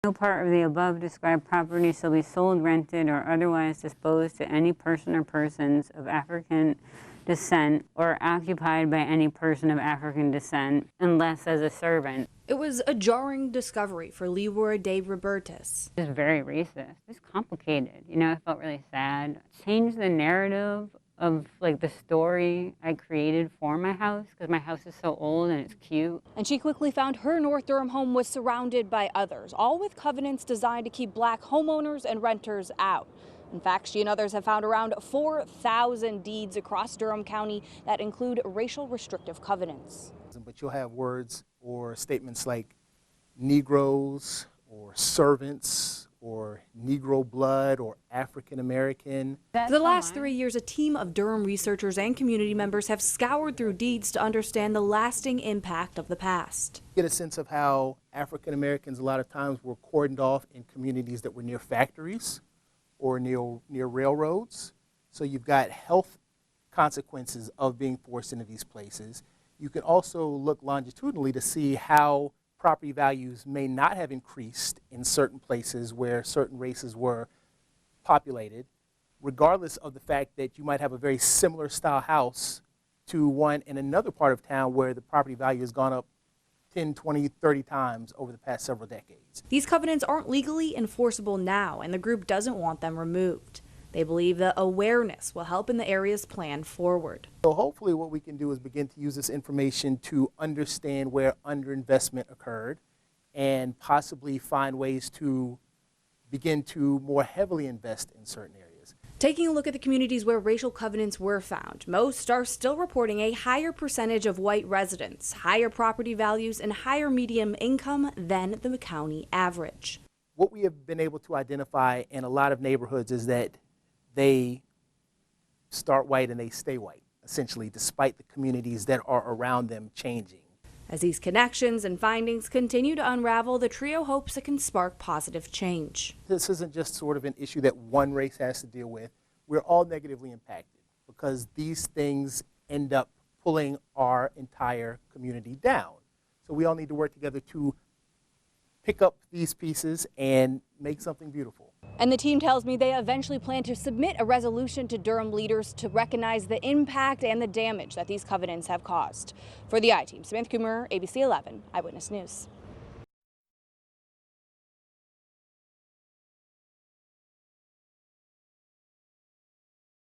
No part of the above described property shall be sold, rented, or otherwise disposed to any person or persons of African descent or occupied by any person of African descent unless as a servant. It was a jarring discovery for Leroy de Robertis. It's very racist. It's complicated. You know, I felt really sad. Changed the narrative of like the story I created for my house because my house is so old and it's cute. And she quickly found her North Durham home was surrounded by others, all with covenants designed to keep black homeowners and renters out. In fact, she and others have found around 4,000 deeds across Durham County that include racial restrictive covenants. But you'll have words or statements like Negroes or servants or Negro blood or African American. For the last 3 years, a team of Durham researchers and community members have scoured through deeds to understand the lasting impact of the past. Get a sense of how African Americans a lot of times were cordoned off in communities that were near factories or near railroads. So you've got health consequences of being forced into these places. You can also look longitudinally to see how property values may not have increased in certain places where certain races were populated, regardless of the fact that you might have a very similar style house to one in another part of town where the property value has gone up 10, 20, 30 times over the past several decades. These covenants aren't legally enforceable now, and the group doesn't want them removed. They believe that awareness will help in the area's plan forward. So hopefully what we can do is begin to use this information to understand where underinvestment occurred and possibly find ways to begin to more heavily invest in certain areas. Taking a look at the communities where racial covenants were found, most are still reporting a higher percentage of white residents, higher property values, and higher median income than the county average. What we have been able to identify in a lot of neighborhoods is that they start white and they stay white, essentially, despite the communities that are around them changing. As these connections and findings continue to unravel, the trio hopes it can spark positive change. This isn't just sort of an issue that one race has to deal with. We're all negatively impacted because these things end up pulling our entire community down. So we all need to work together to pick up these pieces and make something beautiful. And the team tells me they eventually plan to submit a resolution to Durham leaders to recognize the impact and the damage that these covenants have caused. For the I-Team, Samantha Coomer, ABC 11 Eyewitness News.